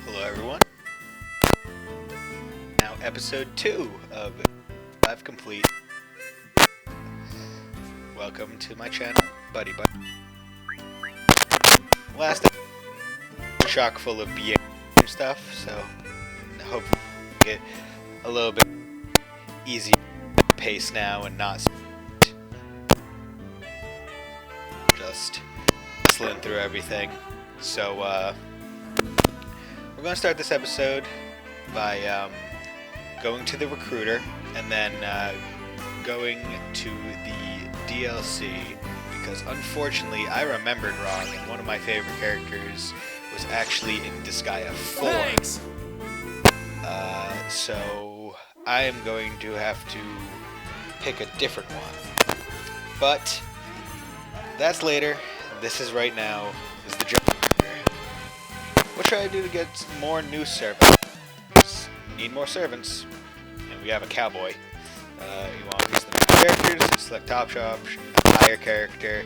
Hello everyone. Now episode 2 of 5 Complete. Welcome to my channel, Buddy. Last chock full of BA stuff, so hopefully get a little bit easier pace now and not just hustling through everything. So we're going to start this episode by going to the recruiter and then going to the DLC, because unfortunately I remembered wrong and one of my favorite characters was actually in Disgaea 4. Thanks. So I am going to have to pick a different one. But that's later. This is right now. This is the jump. What should I do to get more new servants? Need more servants. And we have a cowboy. You want to use the characters, select top shop, hire character,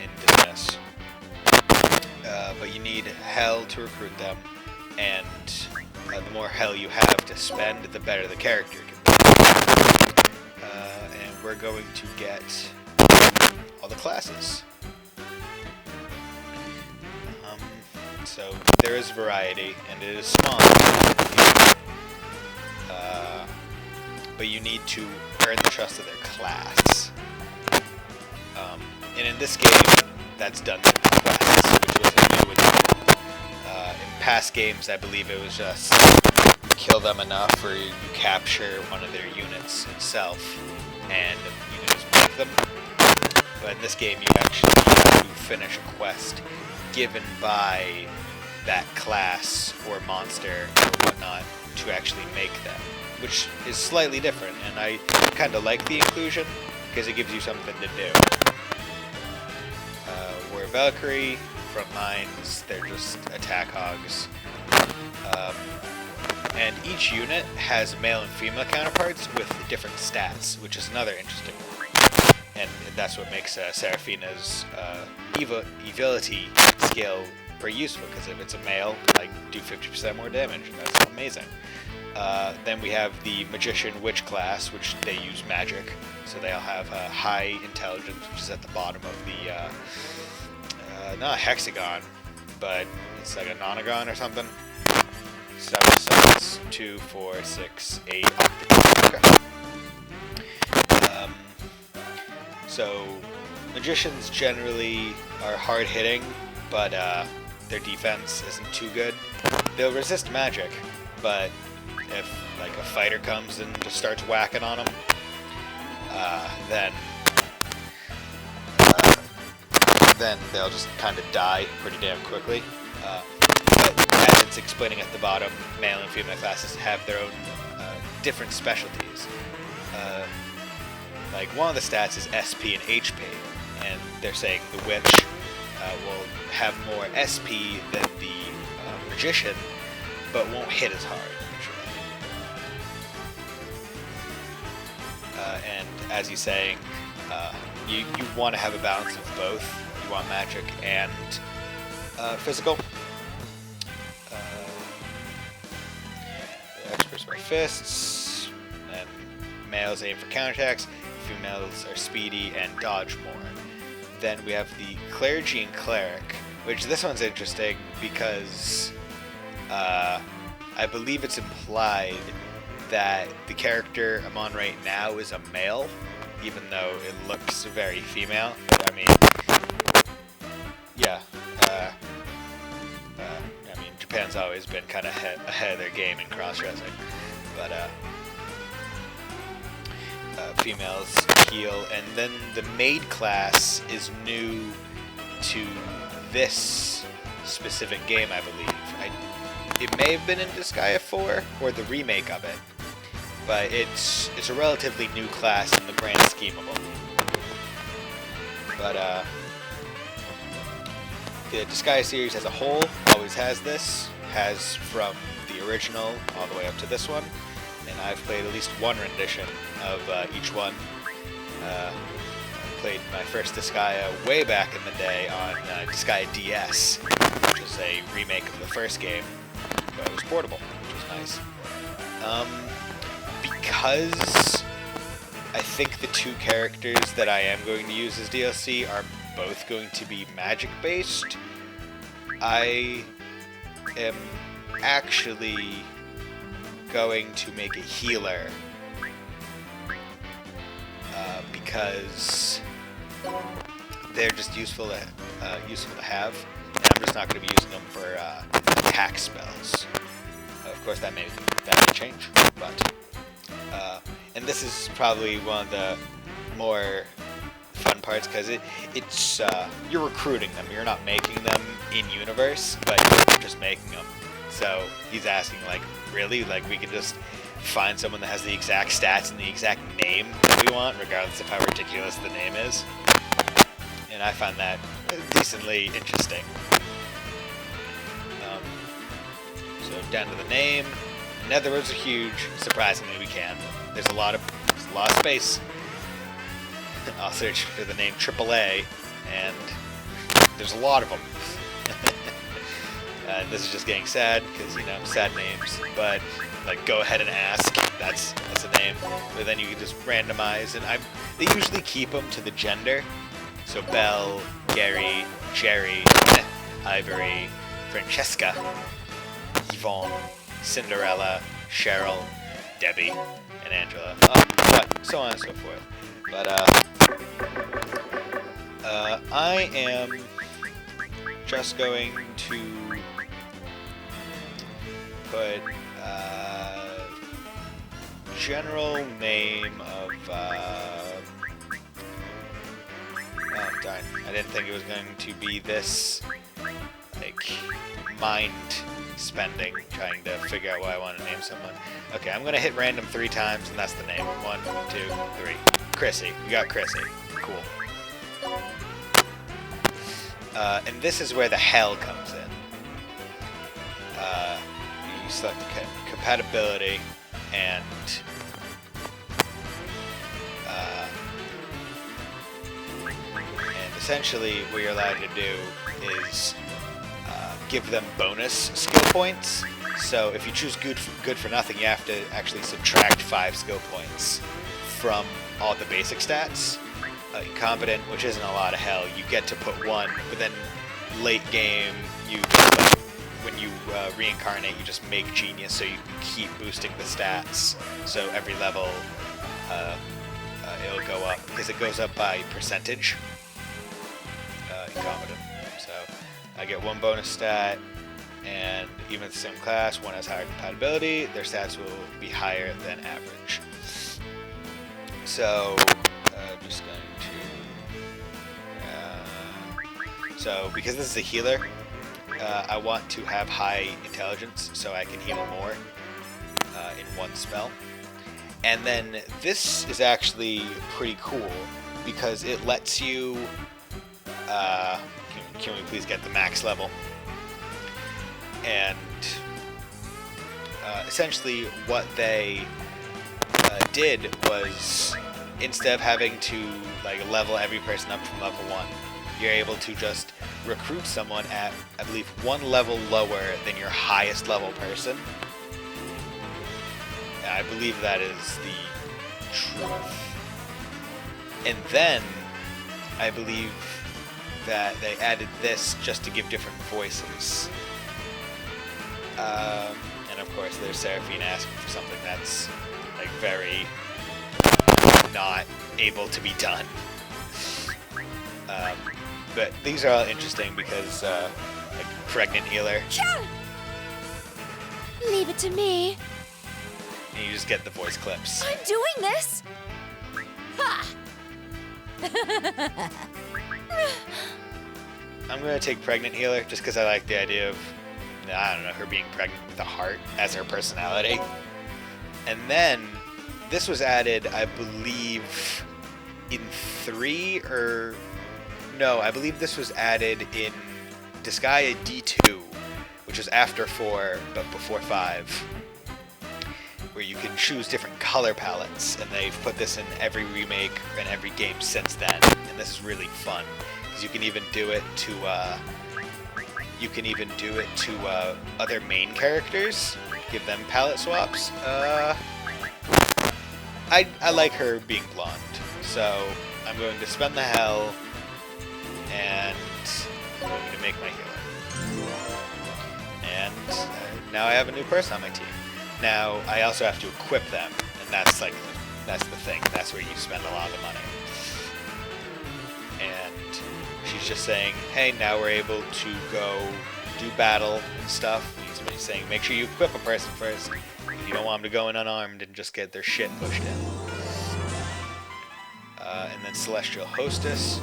in business. But you need hell to recruit them, and the more hell you have to spend, the better the character can be. And we're going to get all the classes. So there is variety, and it is small. But you need to earn the trust of their class. And in this game, that's done through quests, which was a new addition. In past games, I believe it was just kill them enough, or you capture one of their units itself, and you can just break them. But in this game, you actually need to finish a quest given by that class or monster or whatnot to actually make them, which is slightly different, and I kind of like the inclusion because it gives you something to do. We're Valkyrie, front lines, they're just attack hogs. And each unit has male and female counterparts with different stats, which is another interesting one. And that's what makes Seraphina's evility skill pretty useful, because if it's a male, I do 50% more damage. That's amazing. Then we have the Magician Witch class, which they use magic, so they all have high intelligence, which is at the bottom of the, not a hexagon, but it's like a nonagon or something. 7 suns, 2, 4, 6, 8. Okay. So magicians generally are hard hitting, but their defense isn't too good. They'll resist magic, but if like a fighter comes and just starts whacking on them, then they'll just kind of die pretty damn quickly. But as it's explaining at the bottom, male and female classes have their own different specialties. Like one of the stats is SP and HP, and they're saying the witch will have more SP than the magician, but won't hit as hard. And as he's saying, you want to have a balance of both. You want magic and physical. Experts by fists, and males aim for counterattacks. Females are speedy and dodge more. Then we have the Clergy and Cleric, which this one's interesting because I believe it's implied that the character I'm on right now is a male, even though it looks very female. I mean, yeah. I mean, Japan's always been kind of ahead of their game in cross-dressing, but females heal, and then the maid class is new to this specific game, I believe. It may have been in Disgaea 4 or the remake of it, but it's a relatively new class in the grand scheme of them. But the Disgaea series as a whole always has this, has from the original all the way up to this one, and I've played at least one rendition of each one. played my first Disgaea way back in the day on Disgaea DS, which is a remake of the first game, but it was portable, which was nice. Because I think the two characters that I am going to use as DLC are both going to be magic-based, I am actually going to make a healer because they're just useful to have, and I'm just not going to be using them for attack spells. Of course, that may change, but and this is probably one of the more fun parts because it's you're recruiting them. You're not making them in universe, but you're just making them. So he's asking, like, really? Like, we can just find someone that has the exact stats and the exact name that we want, regardless of how ridiculous the name is. And I find that decently interesting. So down to the name. Netherworlds are huge. Surprisingly, we can. There's a lot of space. I'll search for the name AAA, and there's a lot of them. This is just getting sad because, you know, sad names. But like, go ahead and ask. That's a name. But then you can just randomize, and they usually keep them to the gender. So Belle, Gary, Jerry, Ivory, Francesca, Yvonne, Cinderella, Cheryl, Debbie, and Angela. But so on and so forth. But I am just going to put general name of oh darn, I didn't think it was going to be this, like, mind spending trying to figure out what I want to name someone. Okay, I'm gonna hit random 3 times, and that's the name. 1, 2, 3. Chrissy. We got Chrissy. Cool. And this is where the hell comes in. You select compatibility, and essentially what you're allowed to do is give them bonus skill points. So if you choose good for nothing, you have to actually subtract 5 skill points from all the basic stats. Incompetent, which isn't a lot of hell, you get to put 1, but then late game, when you reincarnate, you just make genius, so you can keep boosting the stats. So every level, it'll go up, because it goes up by percentage. Incompetent. So I get 1 bonus stat, and even the same class, one has higher compatibility, their stats will be higher than average. So I'm just going to so because this is a healer, I want to have high intelligence so I can heal more in 1 spell. And then this is actually pretty cool because it lets you can we please get the max level? And essentially what they did was, instead of having to like level every person up from level 1, you're able to just recruit someone at, I believe, 1 level lower than your highest level person. And I believe that is the truth. And then I believe that they added this just to give different voices. And of course there's Seraphine asking for something that's like very not able to be done. But these are all interesting because like pregnant healer. Leave it to me. And you just get the voice clips. I'm doing this. Ha! I'm gonna take pregnant healer just because I like the idea of, I don't know, her being pregnant with a heart as her personality. And then this was added, I believe, in 3 or no, I believe this was added in Disgaea D2, which was after 4 but before 5. where you can choose different color palettes, and they've put this in every remake and every game since then. And this is really fun because you can even do it to other main characters. Give them palette swaps. I like her being blonde, so I'm going to spend the hell, and I'm going to make my healer. And now I have a new person on my team. Now I also have to equip them, and that's the thing. That's where you spend a lot of the money. And she's just saying, hey, now we're able to go do battle and stuff. He's saying, make sure you equip a person first. You don't want them to go in unarmed and just get their shit pushed in. And then Celestial Hostess.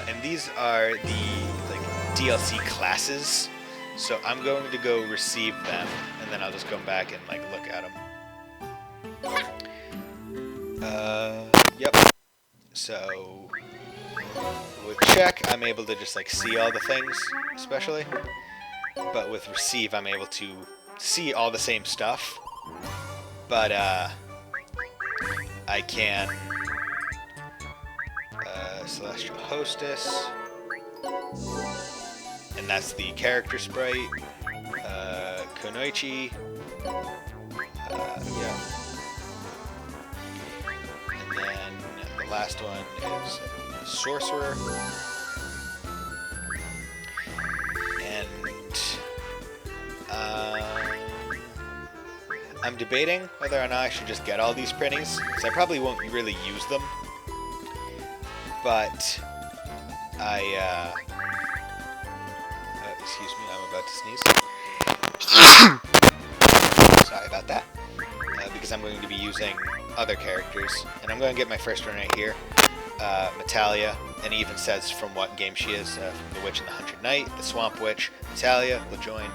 And these are the DLC classes. So I'm going to go receive them, and then I'll just go back and look at them. Yep. So with check, I'm able to just see all the things, especially. But with receive, I'm able to see all the same stuff. But I can Celestial Hostess, and that's the character sprite. Kunoichi. Yeah. And then the last one is Sorcerer. And I'm debating whether or not I should just get all these printies, because I probably won't really use them. But excuse me, I'm about to sneeze. Sorry about that. Because I'm going to be using other characters. And I'm going to get my first one right here. Metalia. And it even says from what game she is. From the Witch and the Hundred Knight, the Swamp Witch. Metalia will join.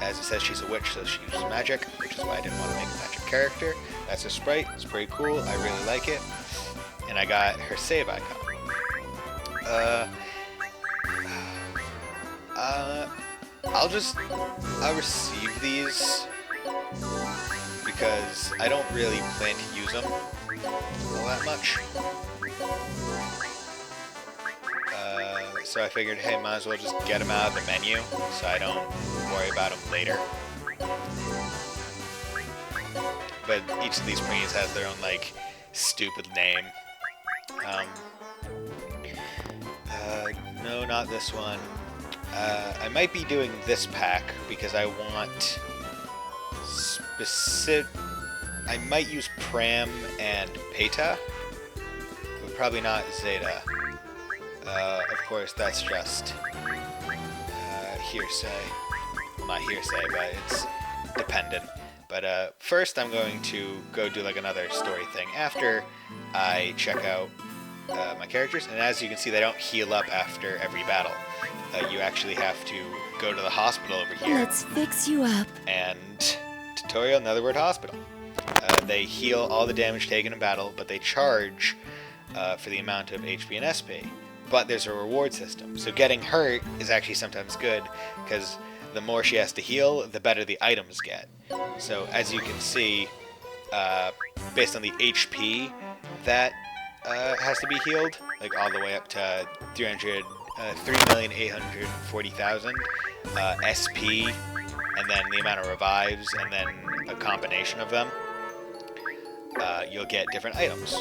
As it says, she's a witch, so she uses magic, which is why I didn't want to make a magic character. That's her sprite. It's pretty cool. I really like it. And I got her save icon. I'll receive these because I don't really plan to use them all that much. So I figured, hey, might as well just get them out of the menu so I don't worry about them later. But each of these printies has their own, stupid name. No, not this one. I might be doing this pack because I want I might use Pram and Peta, but probably not Zeta. Of course, that's just hearsay. Well, not hearsay, but it's dependent. But first, I'm going to go do another story thing after I check out my characters. And as you can see, they don't heal up after every battle. You actually have to go to the hospital over here. Let's fix you up. And tutorial, another word, hospital. They heal all the damage taken in battle, but they charge for the amount of HP and SP. But there's a reward system. So getting hurt is actually sometimes good, because the more she has to heal, the better the items get. So as you can see, based on the HP that has to be healed, all the way up to 3,840,000 SP, and then the amount of revives, and then a combination of them, you'll get different items.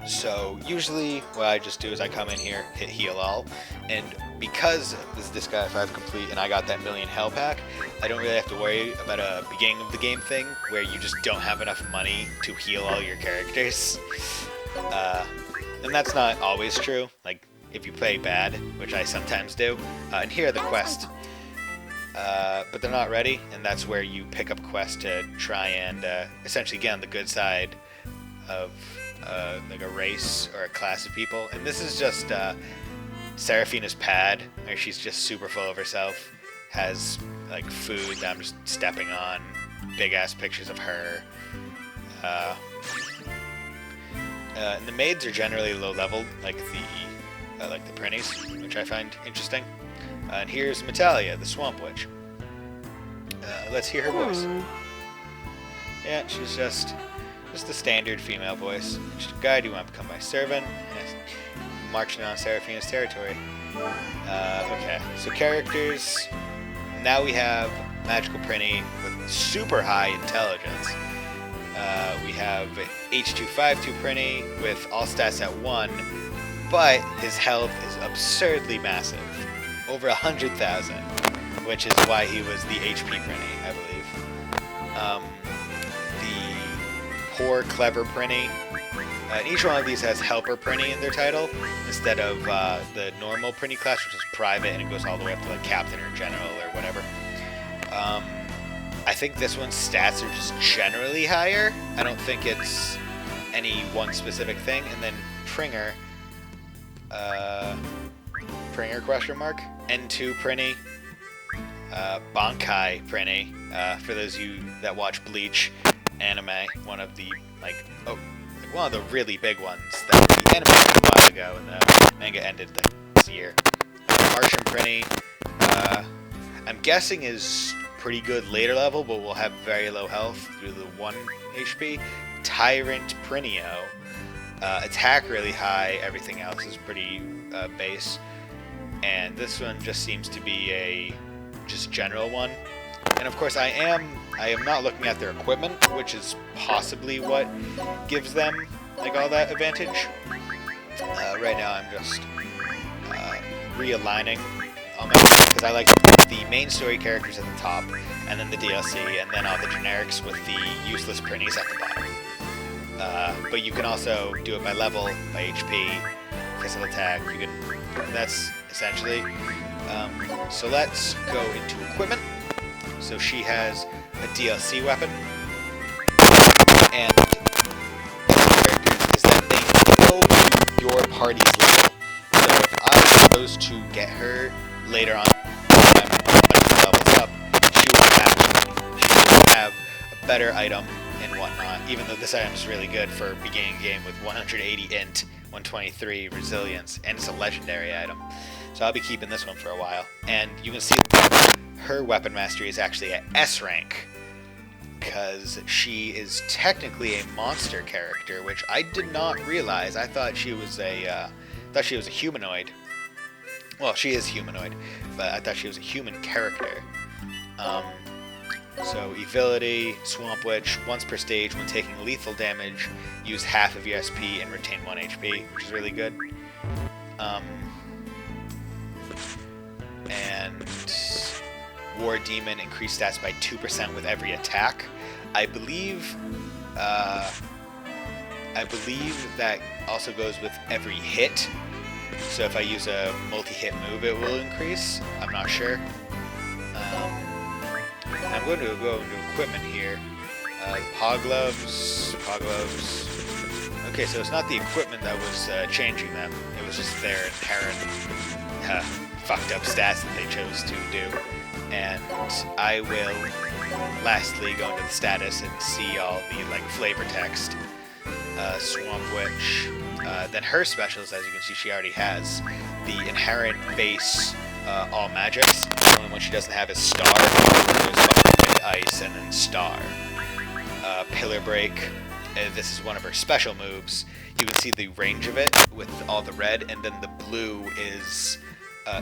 So usually what I just do is I come in here, hit heal all, and because this is Disgaea 5 complete and I got that million hell pack, I don't really have to worry about a beginning of the game thing where you just don't have enough money to heal all your characters. And that's not always true, if you play bad, which I sometimes do. And here are the quests, but they're not ready, and that's where you pick up quests to try and essentially get on the good side of a race or a class of people. And this is just Seraphina's pad, where she's just super full of herself, has food that I'm just stepping on, big ass pictures of her. And the maids are generally low leveled, like the printies, which I find interesting. And here's Metalia, the Swamp Witch. Let's hear her voice. Yeah, she's just a standard female voice. Guide, you want to become my servant? Marching on Seraphina's territory. Okay, so characters. Now we have Magical Prinny with super high intelligence. We have H252 Prinny with all stats at 1, but his health is absurdly massive. Over 100,000, which is why he was the HP Prinny, I believe. The Poor Clever Prinny. Each one of these has Helper Prinny in their title, instead of the normal Prinny class, which is private, and it goes all the way up to like Captain or General or whatever. I think this one's stats are just generally higher. I don't think it's any one specific thing. And then Pringer, question mark, N2 Prinny, Bankai Prinny, for those of you that watch Bleach anime, one of the one of the really big ones that the anime was a while ago and the manga ended this year. Martian Prinny, I'm guessing is pretty good later level, but will have very low health due to the 1 HP. Tyrant Prinio, attack really high, everything else is pretty base. And this one just seems to be a just general one. And of course I am not looking at their equipment, which is possibly what gives them like all that advantage. Right now I'm just realigning all my, because I like the main story characters at the top, and then the DLC, and then all the generics with the useless printies at the bottom. But you can also do it by level, by HP, physical attack. You can. That's essentially. So let's go into equipment. So she has a DLC weapon, and characters is that they know your party's level. So if I chose to get her later on, levels up, she will have a better item and whatnot. Even though this item is really good for beginning game with 180 int, 123 resilience, and it's a legendary item. So I'll be keeping this one for a while. And you can see her weapon mastery is actually at S rank, because she is technically a monster character, which I did not realize. I thought she was a humanoid. Well, she is humanoid, but I thought she was a human character. So Evility, Swamp Witch, once per stage when taking lethal damage, use half of your SP and retain 1 HP, which is really good. And War Demon, increased stats by 2% with every attack. I believe that also goes with every hit. So if I use a multi-hit move, it will increase. I'm not sure. I'm going to go into equipment here. Paw gloves. Okay, so it's not the equipment that was changing them. It was just their inherent fucked up stats that they chose to do. And I will lastly go into the status and see all the flavor text. Swamp Witch. Then her specials, as you can see, she already has the inherent base all magics. The only one she doesn't have is Star. There's Ice and then Star. Pillar Break. This is one of her special moves. You can see the range of it with all the red, and then the blue is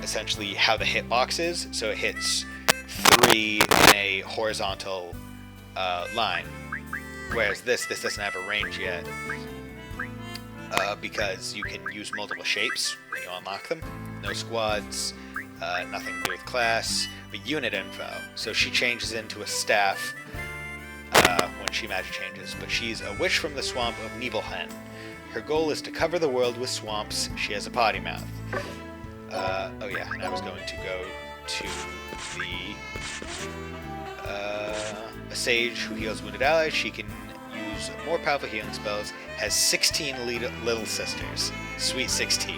essentially how the hitbox is. So it hits 3 in a horizontal line, whereas this doesn't have a range yet. Because you can use multiple shapes when you unlock them. No squads, nothing to do with class, but unit info. So she changes into a staff when she magic changes, but she's a witch from the swamp of Nibelheim. Her goal is to cover the world with swamps. She has a potty mouth. Oh yeah, and I was going to go to a sage who heals wounded allies. She can use more powerful healing spells, has 16 little sisters. Sweet 16.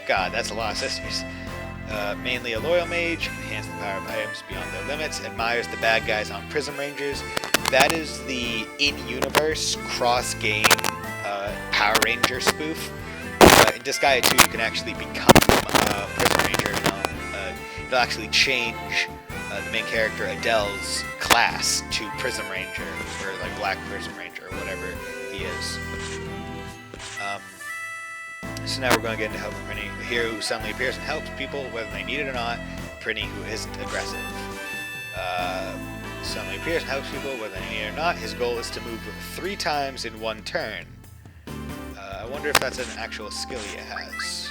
God, that's a lot of sisters. Mainly a loyal mage, can enhance the power of items beyond their limits, admires the bad guys on Prism Rangers. That is the in-universe, cross-game Power Ranger spoof. In Disgaea 2, you can actually become a Prism Ranger. It'll actually change the main character Adele's class to Prism Ranger, or like Black Prism Ranger, or whatever he is. So now we're going to get into help Prinny, the hero who suddenly appears and helps people whether they need it or not. Prinny, who isn't aggressive. Suddenly appears and helps people whether they need it or not. His goal is to move 3 times in 1 turn. I wonder if that's an actual skill he has.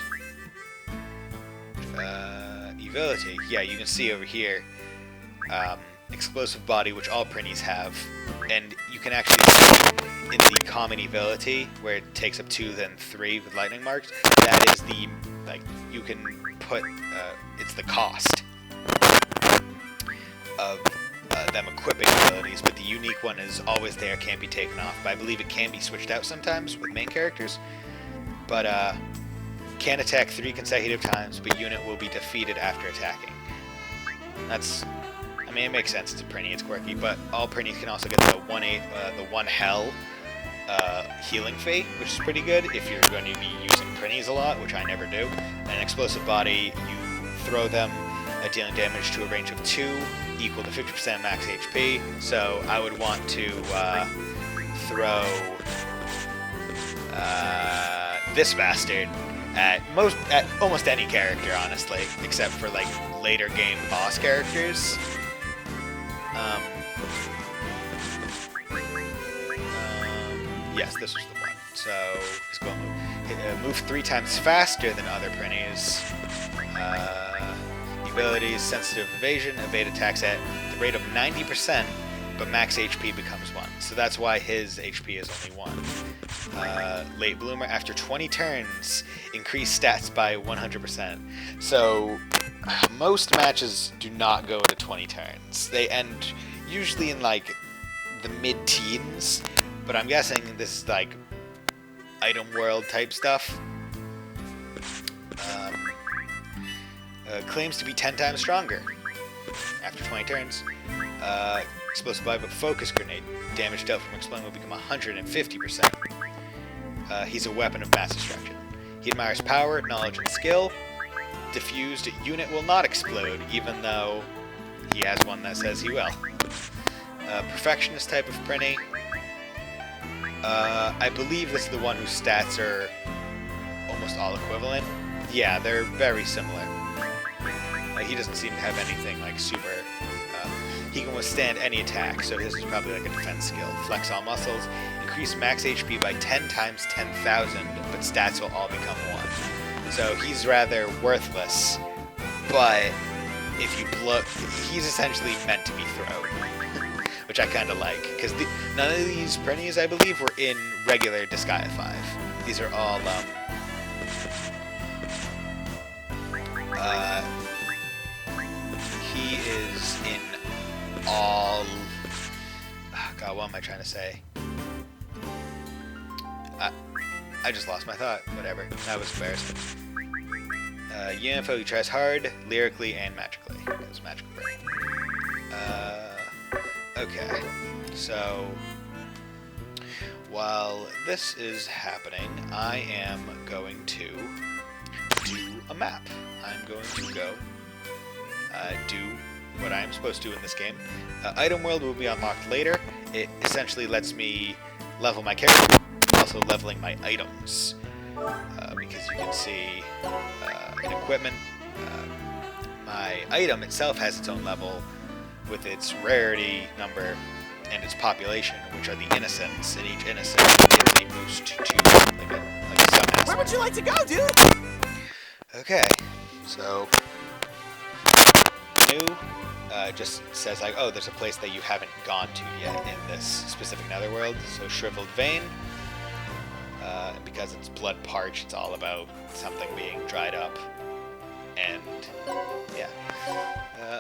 Ability. Yeah, you can see over here. Explosive body, which all Prinnies have. And you can actually see in the common ability, where it takes up 2, then 3 with lightning marks, that is the, like, you can put, it's the cost of them equipping abilities, but the unique one is always there, can't be taken off. But I believe it can be switched out sometimes with main characters. But, can attack 3 consecutive times, but unit will be defeated after attacking. That's, I mean, it makes sense. It's a Prinny, it's quirky, but all Prinnies can also get the 1 hell healing fate, which is pretty good if you're going to be using Prinnies a lot, which I never do. And an explosive body, you throw them, dealing damage to a range of 2, equal to 50% max HP. So I would want to throw this bastard at almost any character, honestly, except for like later game boss characters. Yes, this was the one. So let's go move 3 times faster than other Prinnies. Abilities: sensitive evasion, evade attacks at the rate of 90%, but max HP becomes 1. So that's why his HP is only 1. Late bloomer, after 20 turns, increase stats by 100%. So most matches do not go to 20 turns. They end usually in like the mid-teens, but I'm guessing this is like item world type stuff. Claims to be 10 times stronger after 20 turns. Explosive body, but focus grenade. Damage dealt from exploding will become 150%. He's a weapon of mass destruction. He admires power, knowledge, and skill. Diffused unit will not explode, even though he has one that says he will. Perfectionist type of Prinny. I believe this is the one whose stats are almost all equivalent. Yeah, they're very similar. He doesn't seem to have anything like super. He can withstand any attack, so his is probably like a defense skill. Flex all muscles. Increase max HP by 10 times 10,000, but stats will all become 1. So he's rather worthless, but if you blow, he's essentially meant to be thrown, which I kind of like, because none of these Prinnies, I believe, were in regular Disgaea 5. These are all, he is in all, oh God, what am I trying to say? I just lost my thought. Whatever. That was embarrassing. Unifo, he tries hard, lyrically, and magically. Because magical brain. Okay. So, while this is happening, I am going to do a map. I'm going to go do what I'm supposed to do in this game. Item World will be unlocked later. It essentially lets me level my character, also leveling my items, because you can see in equipment, my item itself has its own level with its rarity number and its population, which are the innocents, and each innocent gets a boost to like a sub-aspect. Where would you like to go, dude? Okay, so new just says like, oh, there's a place that you haven't gone to yet in this specific netherworld. So Shriveled Vein, because it's blood parched, it's all about something being dried up, and yeah,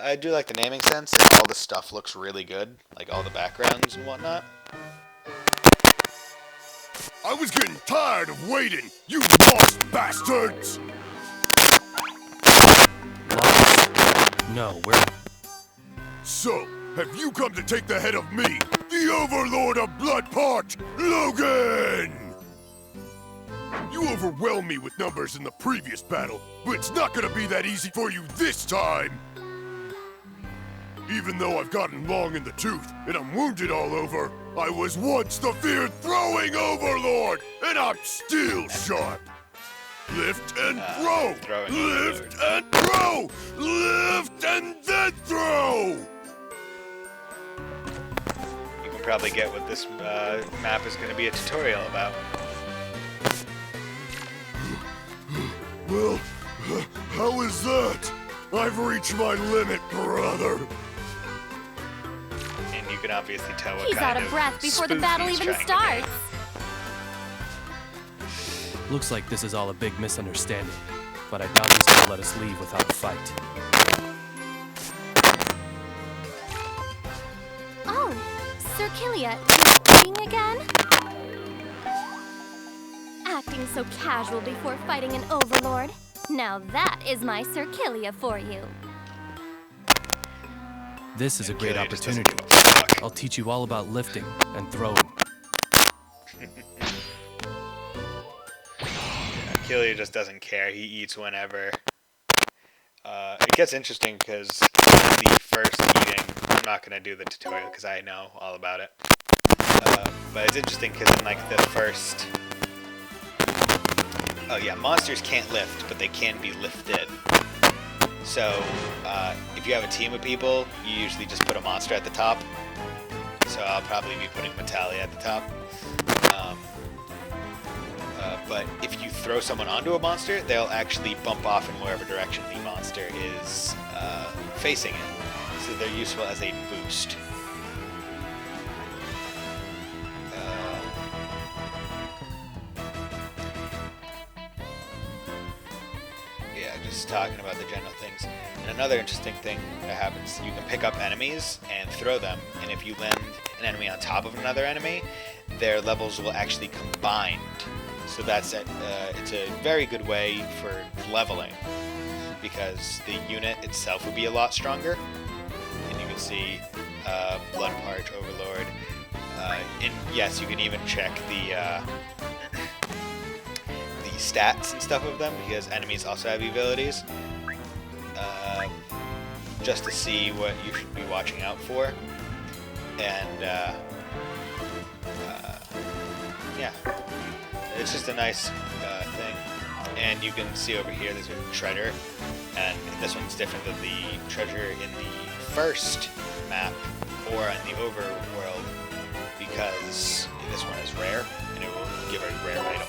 I do like the naming sense, and all the stuff looks really good, like all the backgrounds and whatnot. I was getting tired of waiting, you lost bastards! No, we're... So, have you come to take the head of me, the Overlord of Bloodpart, Logan? You overwhelmed me with numbers in the previous battle, but it's not gonna be that easy for you this time! Even though I've gotten long in the tooth and I'm wounded all over, I was once the feared throwing overlord, and I'm still sharp. Lift and throw! Lift and throw! Lift and then throw! You can probably get what this map is going to be a tutorial about. Well, how is that? I've reached my limit, brother. And you can obviously tell what He's kind out of breath before the spoof battle he's even trying to do. starts. Looks like this is all a big misunderstanding, but I doubt he's gonna let us leave without a fight. Oh, Sir Killia, you fighting again? Acting so casual before fighting an overlord. Now that is my Sir Killia for you. This is a great Killia just doesn't opportunity. give a fuck. I'll teach you all about lifting and throwing. Killia just doesn't care. He eats whenever. It gets interesting because the first eating, I'm not going to do the tutorial because I know all about it. But it's interesting because in like the first... Oh yeah, monsters can't lift, but they can be lifted. So if you have a team of people, you usually just put a monster at the top. So I'll probably be putting Metalia at the top. But if you throw someone onto a monster, they'll actually bump off in wherever direction the monster is facing it. So they're useful as a boost. Yeah, just talking about the general things. And another interesting thing that happens, you can pick up enemies and throw them, and if you land an enemy on top of another enemy, their levels will actually combine. So that's it's a very good way for leveling, because the unit itself would be a lot stronger. And you can see Blood Parch, Overlord. And yes, you can even check the stats and stuff of them, because enemies also have abilities. Just to see what you should be watching out for. And yeah. It's just a nice thing. And you can see over here there's a treasure, and this one's different than the treasure in the first map or in the overworld, because this one is rare and it will give a rare item.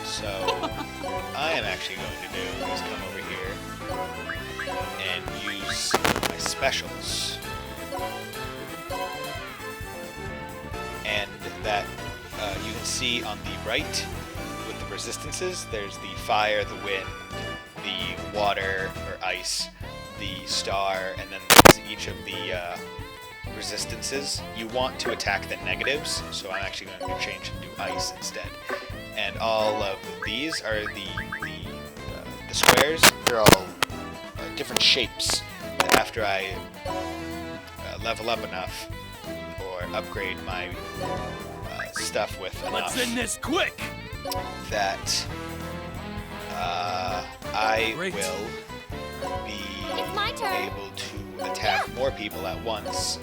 So I am actually going to do is come over here and use my specials. And that you can see on the right with the resistances, there's the fire, the wind, the water or ice, the star, and then there's each of the resistances. You want to attack the negatives, so I'm actually going to change it to ice instead. And all of these are the squares. They're all different shapes. And after I level up enough or upgrade my stuff with enough, Let's end this quick! that I Great. will be It's my turn. able to attack more people at once.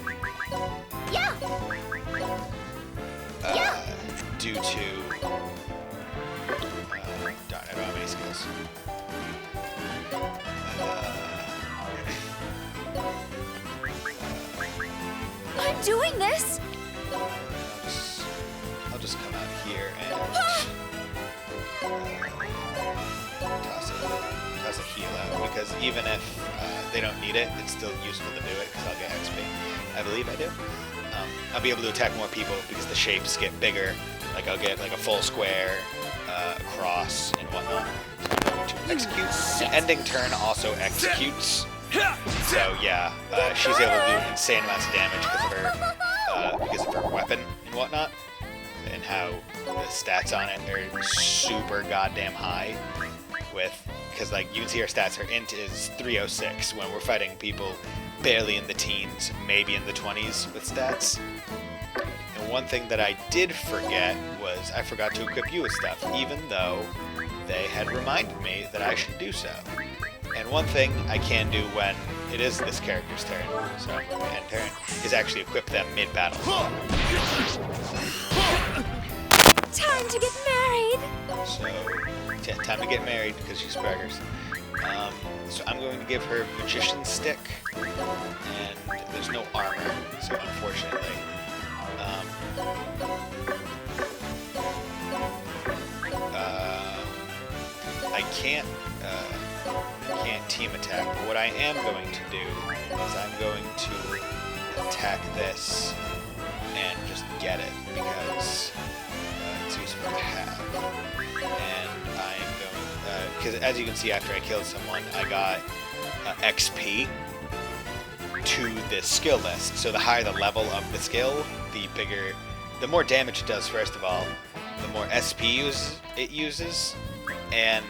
Yeah. Due to darn, I don't have any skills. I'm doing this. I'll just come out here and toss a heal out, because even if they don't need it, it's still useful to do it because I'll get XP. I believe I do. I'll be able to attack more people because the shapes get bigger. Like I'll get like a full square, across, and whatnot. So I'm going to execute. The ending turn also executes. So yeah, she's able to do insane amounts of damage because of her weapon and whatnot, and how the stats on it are super goddamn high. Because like you can see her stats, her int is 306 when we're fighting people barely in the teens, maybe in the 20s with stats. And one thing that I did forget was I forgot to equip you with stuff, even though they had reminded me that I should do so. And one thing I can do when it is this character's turn, so end turn, is actually equip them mid-battle. Time to get married! So, yeah, time to get married because she's preggers. So I'm going to give her Magician's Stick, and there's no armor, so unfortunately. I can't team attack, but what I am going to do is I'm going to attack this and just get it, because it's useful to have. And I am going, because as you can see, after I killed someone, I got XP to the skill list. So the higher the level of the skill, the more damage it does, first of all, the more SP it uses, and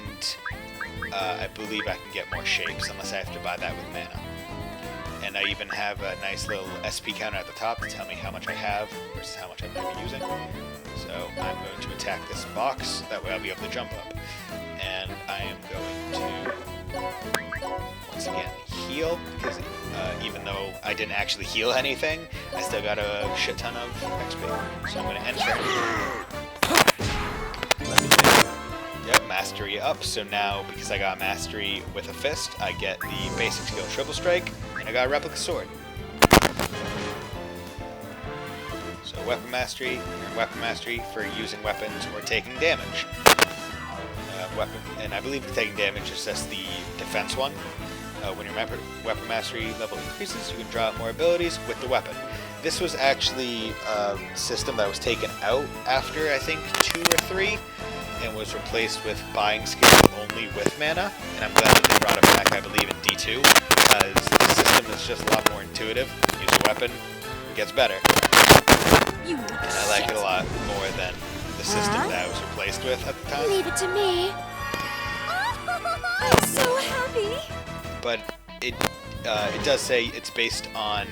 I believe I can get more shapes, unless I have to buy that with mana. And I even have a nice little SP counter at the top to tell me how much I have versus how much I'm going to be using. So I'm going to attack this box, that way I'll be able to jump up. And I am going to, once again, heal, because even though I didn't actually heal anything, I still got a shit ton of XP. So I'm going to end turn. Yep, mastery up, so now, because I got mastery with a fist, I get the basic skill Triple Strike, and I got a replica sword. So weapon mastery, and weapon mastery for using weapons or taking damage. And I believe the taking damage is just the defense one. When your weapon mastery level increases, you can draw out more abilities with the weapon. This was actually a system that was taken out after, I think, 2 or 3, and was replaced with buying skill only with mana, and I'm glad that they brought it back, I believe, in D2, because the system is just a lot more intuitive. Use a weapon, it gets better. And I like it a lot more than the system that I was replaced with at the time. Leave it to me. I'm so happy. But it does say it's based on,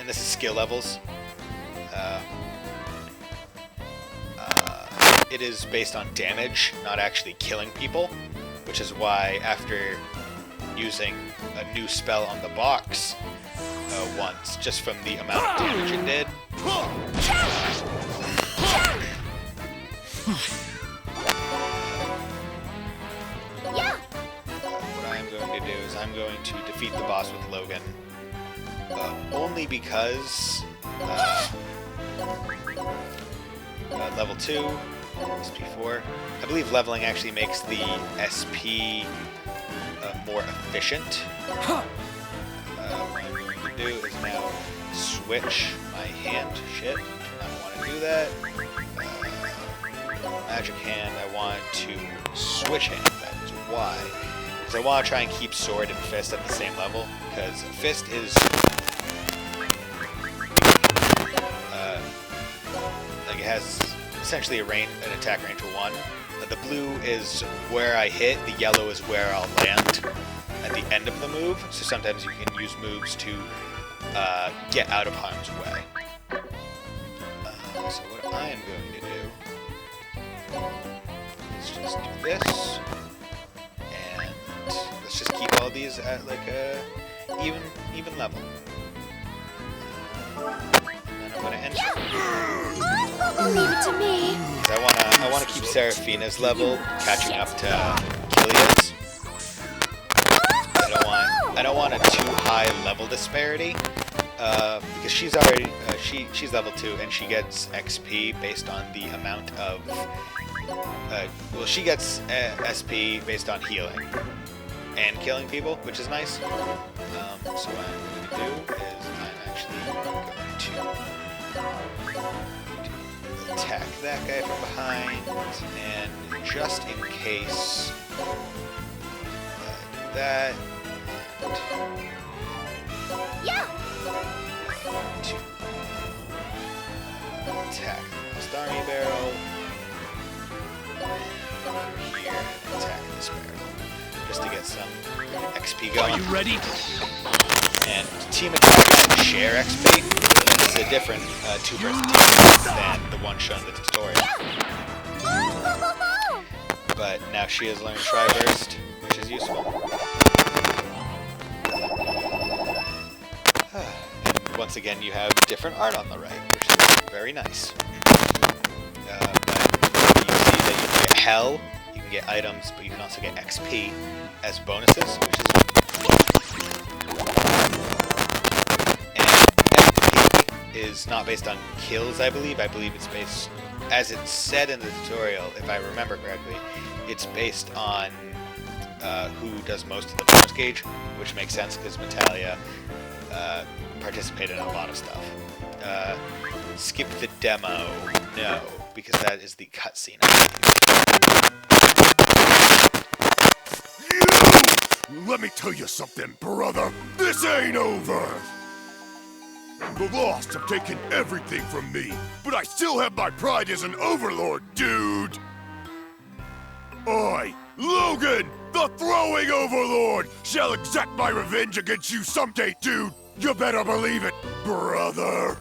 and this is skill levels. It is based on damage, not actually killing people, which is why after using a new spell on the box once, just from the amount of damage it did. What I'm going to do is I'm going to defeat the boss with Logan, only because level 2, SP4. I believe leveling actually makes the SP more efficient. What I'm going to do is now switch my hand. Shit, do not want to do that. Magic hand, I want to switch hand. That is why. Because I want to try and keep sword and fist at the same level. Because fist is like it has essentially an attack range of 1. The blue is where I hit, the yellow is where I'll land at the end of the move, so sometimes you can use moves to get out of harm's way. So what I am going to do is just do this, and let's just keep all these at like a even level. And then I'm going to end it. Leave it to me. I want to keep Seraphina's level catching up to Kilia's. I don't want a too high level disparity because she's already she's level 2 and she gets XP based on the amount of well, she gets SP based on healing and killing people, which is nice. So what I'm going to do is I'm actually going to attack that guy from behind, and just in case, do that. To attack the Lost Army barrel, and over here and attack this barrel, just to get some XP going. Are you ready? And team attack and share XP. It's a different two-person team than the one shown in the tutorial. But now she has learned Tri-Burst, which is useful. once again, you have different art on the right, which is very nice. But you see that you can get hell, you can get items, but you can also get XP as bonuses, which is... And XP is not based on kills, I believe. I believe it's based, as it's said in the tutorial, if I remember correctly, it's based on who does most of the bonus gauge, which makes sense because Metalia participated in a lot of stuff. Skip the demo. No, because that is the cutscene. You! Let me tell you something, brother. This ain't over. The Lost have taken everything from me, but I still have my pride as an overlord, dude. I, Logan, the Throwing Overlord, shall exact my revenge against you someday, dude. You better believe it, brother.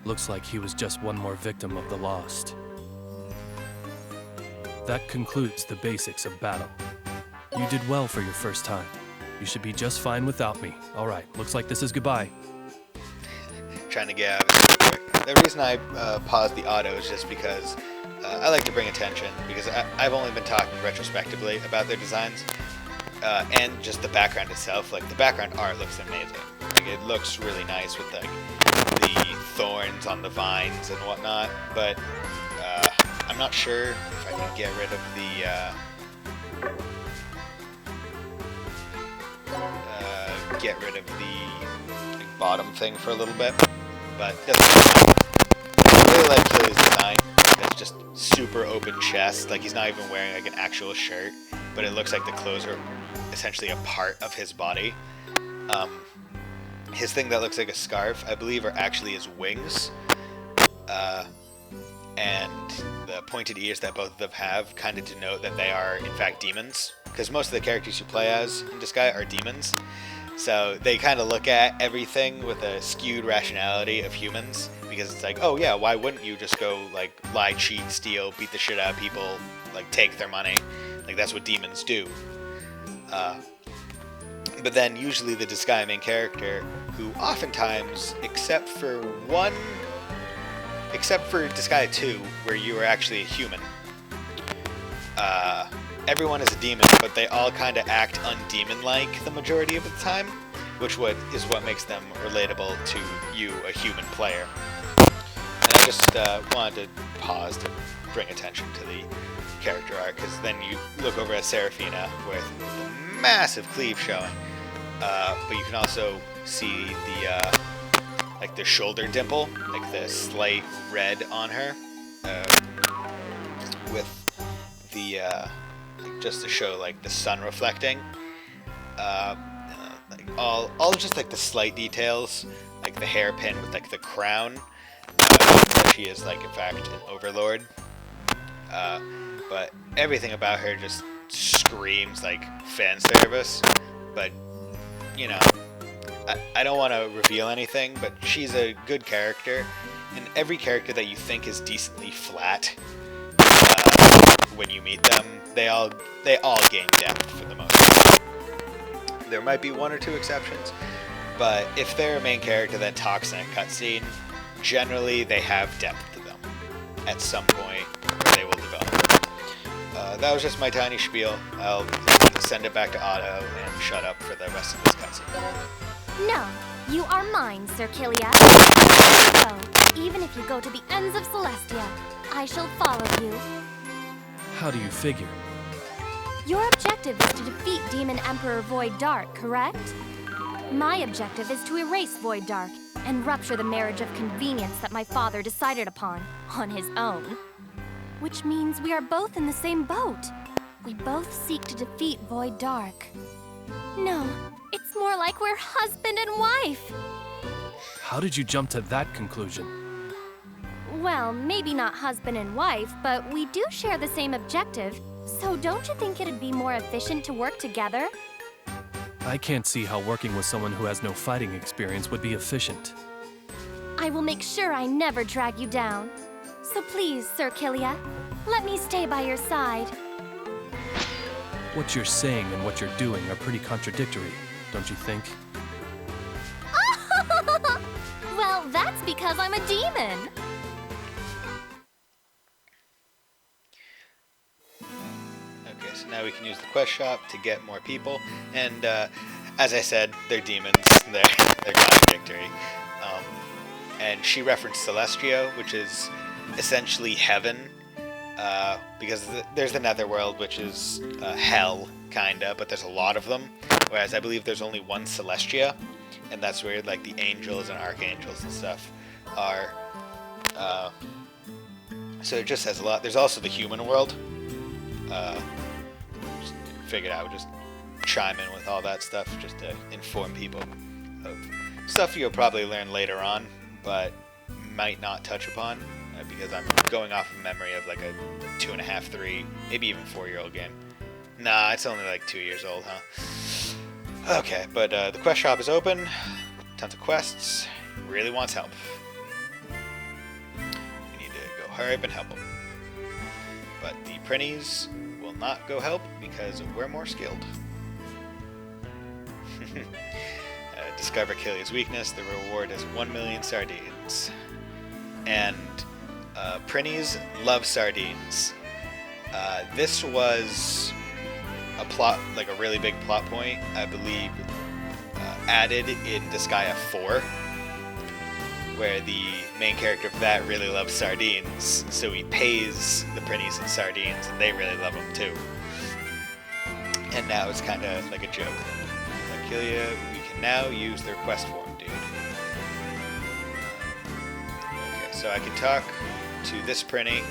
Looks like he was just one more victim of the Lost. That concludes the basics of battle. You did well for your first time. You should be just fine without me. All right, looks like this is goodbye. Trying to get out of it real quick. The reason I paused the auto is just because I like to bring attention, because I've only been talking retrospectively about their designs, and just the background itself. Like, the background art looks amazing. Like, it looks really nice with like the thorns on the vines and whatnot, but I'm not sure if I can get rid of the like, bottom thing for a little bit, but doesn't matter. I really like Killia's design. It's just super open chest, like he's not even wearing like an actual shirt, but it looks like the clothes are essentially a part of his body. His thing that looks like a scarf, I believe, are actually his wings. And the pointed ears that both of them have kind of denote that they are, in fact, demons. Because most of the characters you play as in Disgaea are demons. So they kind of look at everything with a skewed rationality of humans. Because it's like, oh yeah, why wouldn't you just go, like, lie, cheat, steal, beat the shit out of people, like, take their money? Like, that's what demons do. But then usually the Disgaea main character, who oftentimes, except for Disgaea 2, where you are actually a human, everyone is a demon, but they all kind of act undemon-like the majority of the time, which is what makes them relatable to you, a human player. And I just wanted to pause to bring attention to the character art, because then you look over at Seraphina with a massive cleave showing, but you can also see the like the shoulder dimple, like the slight red on her, with the like just to show like the sun reflecting, like all just like the slight details, like the hairpin with like the crown. So she is like in fact an overlord, but everything about her just screams like fan service. But you know, I don't want to reveal anything, but she's a good character, and every character that you think is decently flat, when you meet them, they all gain depth for the most part. There might be one or two exceptions, but if they're a main character that talks in a cutscene, generally they have depth to them at some point where they will develop. That was just my tiny spiel. I'll send it back to Otto and shut up for the rest of this cutscene. No, you are mine, Sir Killia. So, even if you go to the ends of Celestia, I shall follow you. How do you figure? Your objective is to defeat Demon Emperor Void Dark, correct? My objective is to erase Void Dark and rupture the marriage of convenience that my father decided upon, on his own. Which means we are both in the same boat. We both seek to defeat Void Dark. No, it's more like we're husband and wife. How did you jump to that conclusion? Well, maybe not husband and wife, but we do share the same objective. So don't you think it'd be more efficient to work together? I can't see how working with someone who has no fighting experience would be efficient. I will make sure I never drag you down. So please, Sir Killia, let me stay by your side. What you're saying and what you're doing are pretty contradictory, don't you think? because I'm a demon. Okay, so now we can use the quest shop to get more people, and as I said, they're demons. They're contradictory. And she referenced Celestio, which is essentially heaven, because there's the Netherworld, which is hell, kinda, but there's a lot of them. Whereas I believe there's only one Celestia, and that's where like the angels and archangels and stuff are. So it just says a lot. There's also the human world. Just figured I would just chime in with all that stuff just to inform people of stuff you'll probably learn later on, but might not touch upon because I'm going off of memory of like a 2.5, 3, maybe even 4-year-old game. Nah, it's only like 2 years old, huh? Okay, but the quest shop is open. Tons of quests. Really wants help. We need to go hurry up and help him. But the Prinnies will not go help because we're more skilled. Discover Killia's weakness. The reward is 1 million sardines. And Prinnies love sardines. This was a plot, like a really big plot point, I believe, added in Disgaea 4, where the main character of that really loves sardines, so he pays the Prinnies in sardines, and they really love him too. And now it's kind of like a joke. Killia, we can now use their quest form, dude. Okay, so I can talk to this Prinny,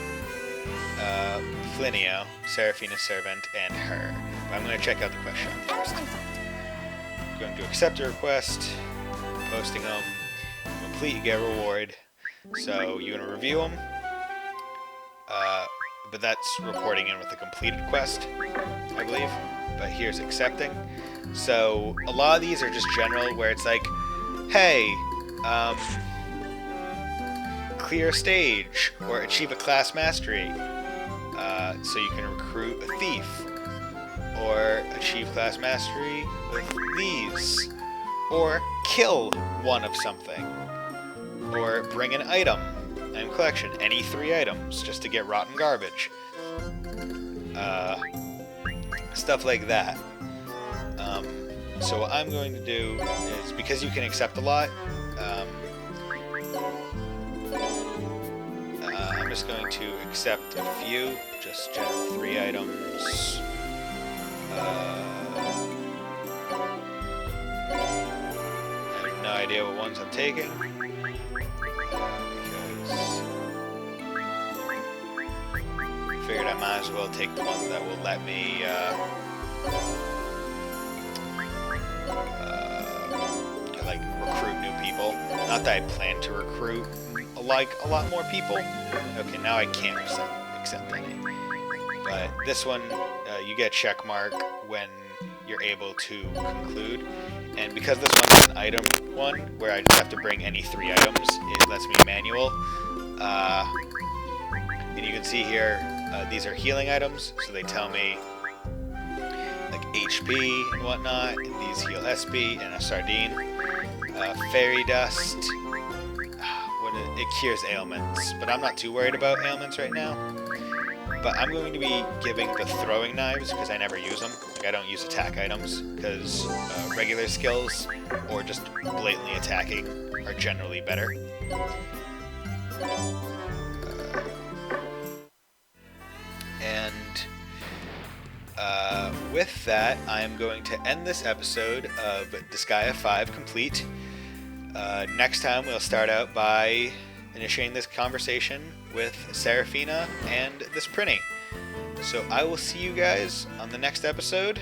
Flinio, Seraphina's servant, and her. But I'm going to check out the quest shop first. I'm going to accept a request, posting them, complete, you get a reward. So you're going to review them, but that's reporting in with a completed quest, I believe. But here's accepting. So a lot of these are just general, where it's like, hey, clear a stage or achieve a class mastery. So you can recruit a thief, or achieve class mastery with these, or kill one of something, or bring an item and collection, any 3 items, just to get rotten garbage. Stuff like that. So what I'm going to do is, because you can accept a lot, I'm just going to accept a few, just general 3 items. I have no idea what ones I'm taking, because I figured I might as well take the ones that will let me like recruit new people. Not that I plan to recruit a lot more people. Okay, now I can't accept any. But this one, you get check mark when you're able to conclude. And because this one's an item one, where I just have to bring any 3 items, it lets me manual. And you can see here, these are healing items, so they tell me like HP and whatnot, and these heal SP and a sardine. Fairy dust, it cures ailments, but I'm not too worried about ailments right now. But I'm going to be giving the throwing knives, because I never use them. Like, I don't use attack items, because regular skills or just blatantly attacking are generally better. With that, I am going to end this episode of Disgaea 5 complete. Next time, we'll start out by initiating this conversation with Seraphina and this Prinny. So I will see you guys on the next episode.